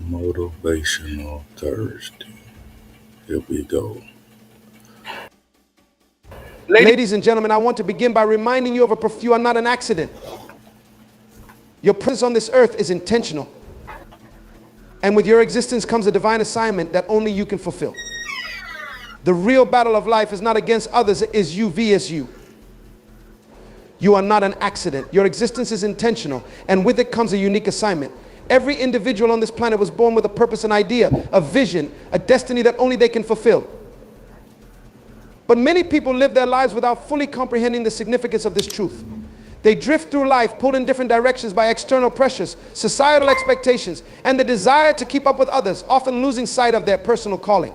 Motivational Thursday. Here we go. Ladies and gentlemen, I want to begin by reminding you of you are not an accident. Your presence on this earth is intentional. And with your existence comes a divine assignment that only you can fulfill. The real battle of life is not against others, it is you vs you. You are not an accident. Your existence is intentional, and with it comes a unique assignment. Every individual on this planet was born with a purpose, an idea, a vision, a destiny that only they can fulfill. But many people live their lives without fully comprehending the significance of this truth. They drift through life, pulled in different directions by external pressures, societal expectations, and the desire to keep up with others, often losing sight of their personal calling.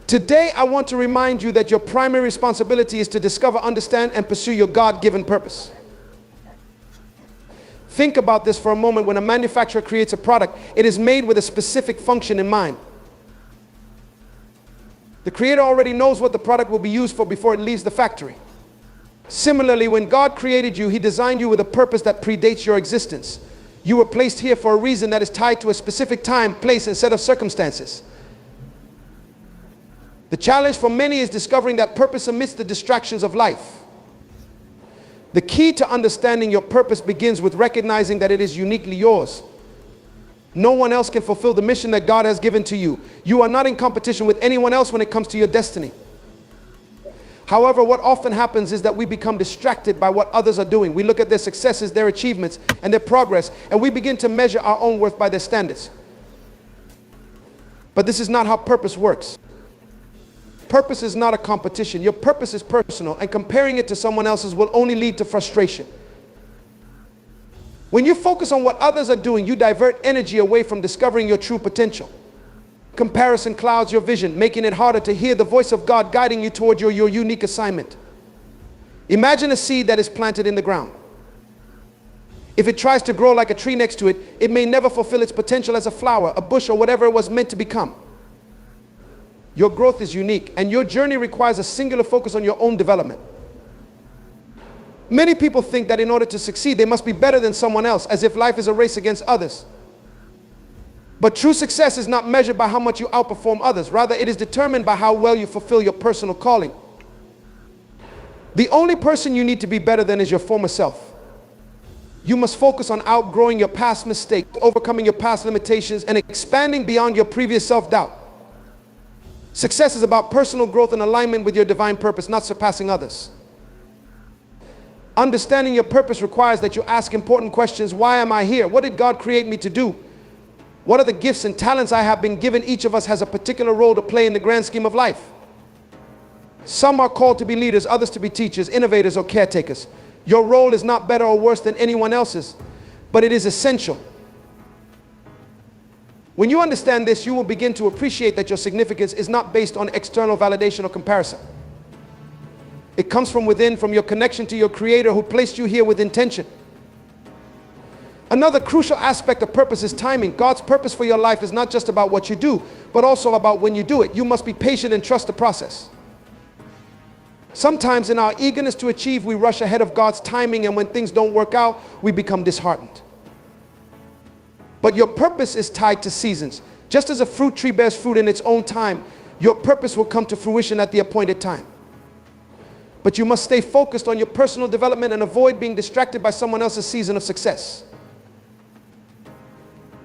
Today, I want to remind you that your primary responsibility is to discover, understand, and pursue your God-given purpose. Think about this for a moment. When a manufacturer creates a product, it is made with a specific function in mind. The creator already knows what the product will be used for before it leaves the factory. Similarly, when God created you, He designed you with a purpose that predates your existence. You were placed here for a reason that is tied to a specific time, place, and set of circumstances. The challenge for many is discovering that purpose amidst the distractions of life. The key to understanding your purpose begins with recognizing that it is uniquely yours. No one else can fulfill the mission that God has given to you. You are not in competition with anyone else when it comes to your destiny. However, what often happens is that we become distracted by what others are doing. We look at their successes, their achievements, and their progress, and we begin to measure our own worth by their standards. But this is not how purpose works. Purpose is not a competition. Your purpose is personal, and comparing it to someone else's will only lead to frustration. When you focus on what others are doing, you divert energy away from discovering your true potential. Comparison clouds your vision, making it harder to hear the voice of God guiding you toward your unique assignment. Imagine a seed that is planted in the ground. If it tries to grow like a tree next to it, it may never fulfill its potential as a flower, a bush, or whatever it was meant to become. Your growth is unique, and your journey requires a singular focus on your own development. Many people think that in order to succeed, they must be better than someone else, as if life is a race against others. But true success is not measured by how much you outperform others. Rather, it is determined by how well you fulfill your personal calling. The only person you need to be better than is your former self. You must focus on outgrowing your past mistakes, overcoming your past limitations, and expanding beyond your previous self-doubt. Success is about personal growth and alignment with your divine purpose, not surpassing others. Understanding your purpose requires that you ask important questions. Why am I here? What did God create me to do? What are the gifts and talents I have been given? Each of us has a particular role to play in the grand scheme of life. Some are called to be leaders, others to be teachers, innovators, or caretakers. Your role is not better or worse than anyone else's, but it is essential. When you understand this, you will begin to appreciate that your significance is not based on external validation or comparison. It comes from within, from your connection to your Creator who placed you here with intention. Another crucial aspect of purpose is timing. God's purpose for your life is not just about what you do, but also about when you do it. You must be patient and trust the process. Sometimes in our eagerness to achieve, we rush ahead of God's timing, and when things don't work out, we become disheartened. But your purpose is tied to seasons. Just as a fruit tree bears fruit in its own time, your purpose will come to fruition at the appointed time. But you must stay focused on your personal development and avoid being distracted by someone else's season of success.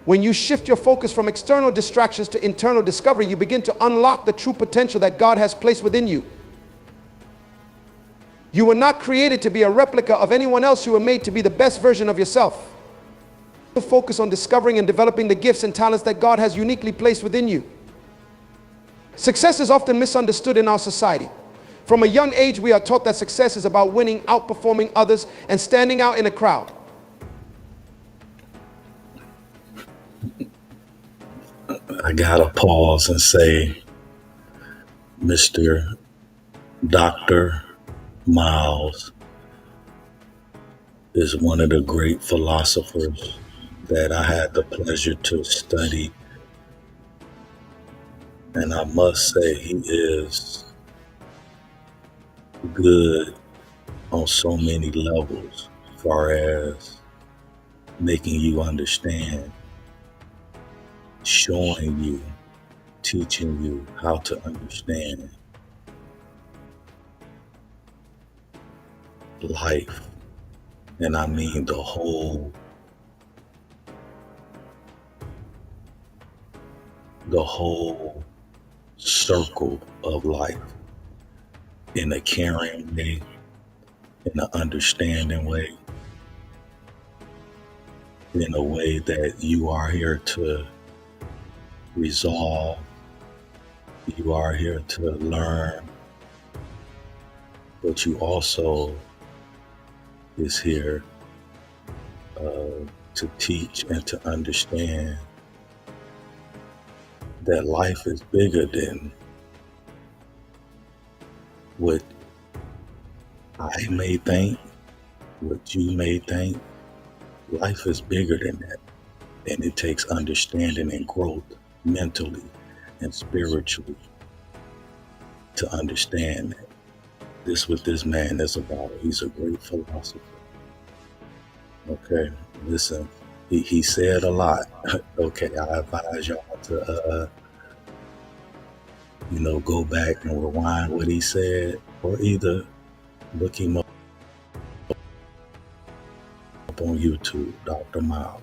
When you shift your focus from external distractions to internal discovery, you begin to unlock the true potential that God has placed within you. You were not created to be a replica of anyone else. You were made to be the best version of yourself. Focus on discovering and developing the gifts and talents that God has uniquely placed within you. Success is often misunderstood in our society. From a young age, we are taught that success is about winning, outperforming others, and standing out in a crowd. I gotta pause and say, Mr. Dr. Miles is one of the great philosophers that I had the pleasure to study. And I must say, he is good on so many levels, as far as making you understand showing you, teaching you how to understand life. And I mean the whole circle of life in a caring way, in an understanding way, in a way that you are here to resolve, you are here to learn, but you also is here to teach and to understand that life is bigger than what I may think, what you may think. Life is bigger than that. And it takes understanding and growth mentally and spiritually to understand that. This what this man is about. He's a great philosopher. Okay, listen, he said a lot. Okay, I advise y'all to go back and rewind what he said, or either look him up on YouTube, Dr. Miles.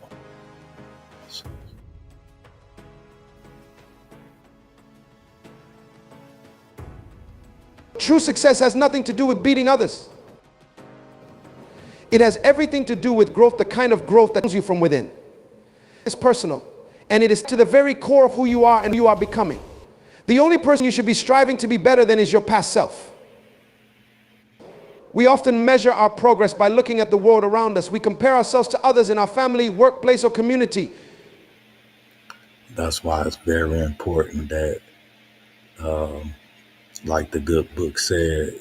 True success has nothing to do with beating others. It has everything to do with growth, the kind of growth that comes you from within. It's personal, and it is to the very core of who you are and who you are becoming. The only person you should be striving to be better than is your past self. We often measure our progress by looking at the world around us. We compare ourselves to others in our family, workplace, or community. That's why it's very important that, like the good book said,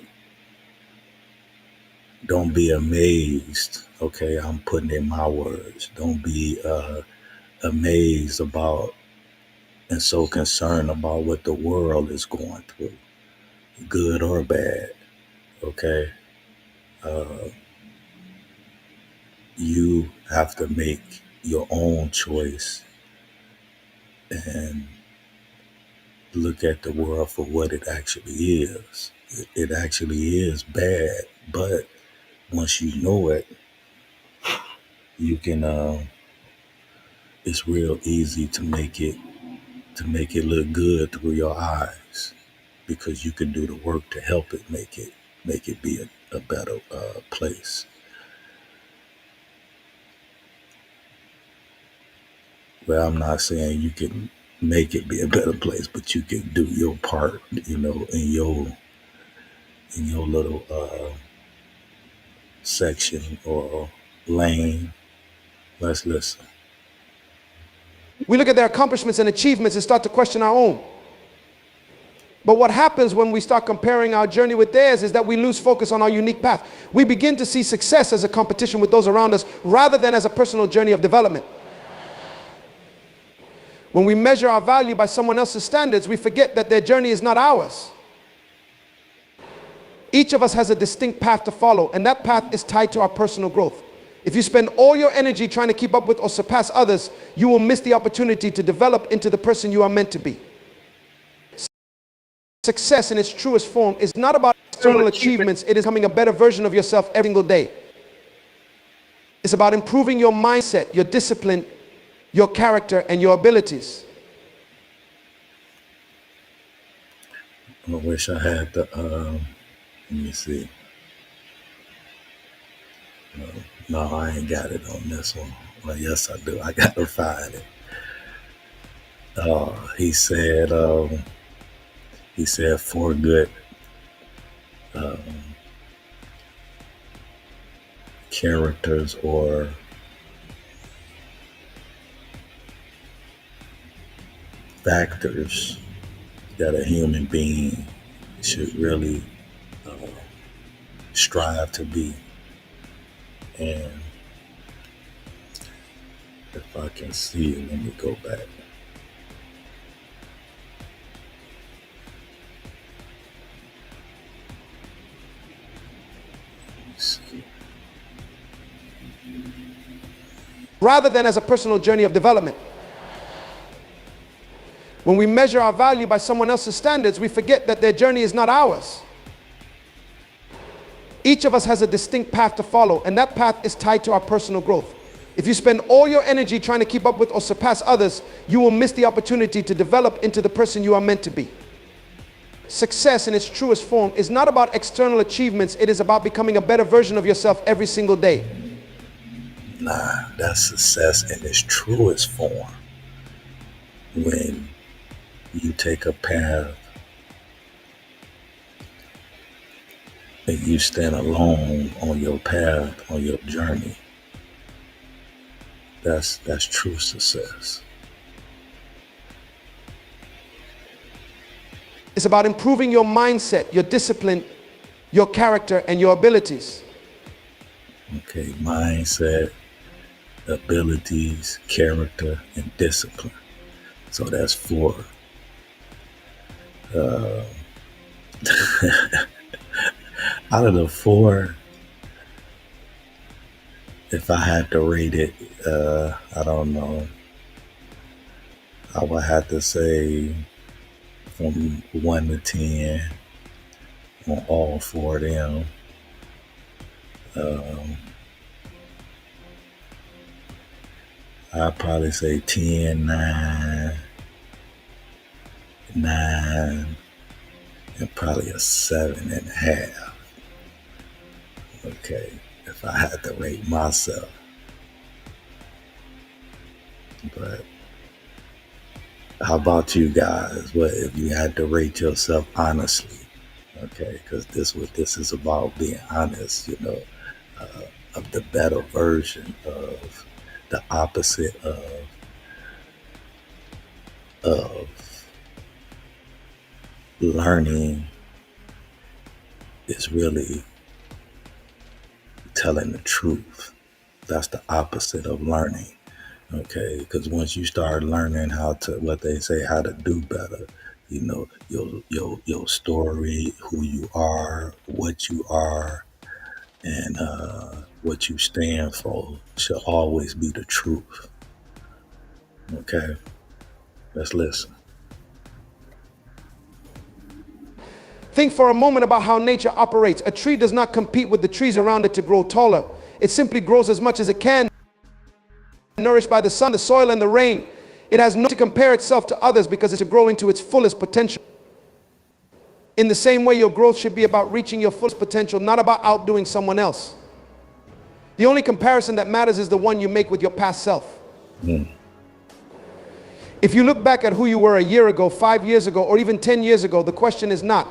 don't be amazed. Okay, I'm putting in my words. Don't be amazed about and so concerned about what the world is going through, good or bad. Okay, you have to make your own choice and look at the world for what it actually is. It actually is bad, but once you know it, you can. It's real easy to make it look good through your eyes, because you can do the work to help it make it be a better place. Well, I'm not saying you can make it be a better place, but you can do your part, in your little section or lane. Let's listen. We look at their accomplishments and achievements and start to question our own. But what happens when we start comparing our journey with theirs is that we lose focus on our unique path. We begin to see success as a competition with those around us rather than as a personal journey of development. When we measure our value by someone else's standards, we forget that their journey is not ours. Each of us has a distinct path to follow, and that path is tied to our personal growth. If you spend all your energy trying to keep up with or surpass others, you will miss the opportunity to develop into the person you are meant to be. Success in its truest form is not about external achievements. It is becoming a better version of yourself every single day. It's about improving your mindset, your discipline, your character, and your abilities. I wish I had the, let me see. No, I ain't got it on this one. Well, yes, I do. I got to find it. He said 4 good characters or factors that a human being should really strive to be. And if I can see it, let me go back. Rather than as a personal journey of development. When we measure our value by someone else's standards, we forget that their journey is not ours. Each of us has a distinct path to follow, and that path is tied to our personal growth. If you spend all your energy trying to keep up with or surpass others, you will miss the opportunity to develop into the person you are meant to be. Success in its truest form is not about external achievements. It is about becoming a better version of yourself every single day. Nah, that's success in its truest form. When you take a path and you stand alone on your path, on your journey, that's true success. It's about improving your mindset, your discipline, your character, and your abilities. Okay, mindset, abilities, character, and discipline. So that's 4. Out of the 4, if I had to rate it, I don't know. I would have to say from 1 to 10 on all 4 of them. I'd probably say 10, 9, 9, and probably a 7.5. Okay, if I had to rate myself. But how about you guys? What if you had to rate yourself honestly? Okay, because this is about, being honest, of the better version of the opposite of learning is really telling the truth. That's the opposite of learning. Okay, because once you start learning how to, what they say, how to do better, your story, who you are, and what you stand for shall always be the truth. Okay, let's listen. Think for a moment about how nature operates. A tree does not compete with the trees around it to grow taller. It simply grows as much as it can, nourished by the sun, the soil, and the rain. It has no to compare itself to others because it's to grow into its fullest potential. In the same way, your growth should be about reaching your fullest potential, not about outdoing someone else. The only comparison that matters is the one you make with your past self. If you look back at who you were a year ago, 5 years ago, or even 10 years ago, the question is not,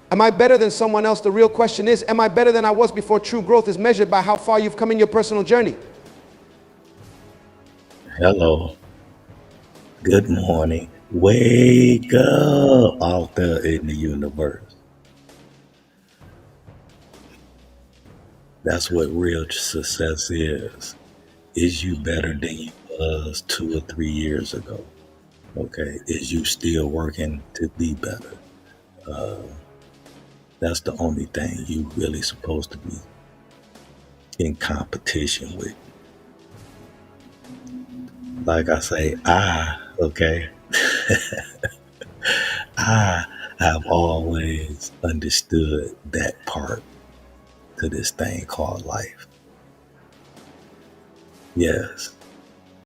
am I better than someone else? The real question is, am I better than I was before? True growth is measured by how far you've come in your personal journey. Hello. Good morning. Wake up out there in the universe. That's what real success is. Is you better than you was 2 or 3 years ago? Okay. Is you still working to be better? That's the only thing you really supposed to be in competition with. Like I say, I have always understood that part to this thing called life. Yes,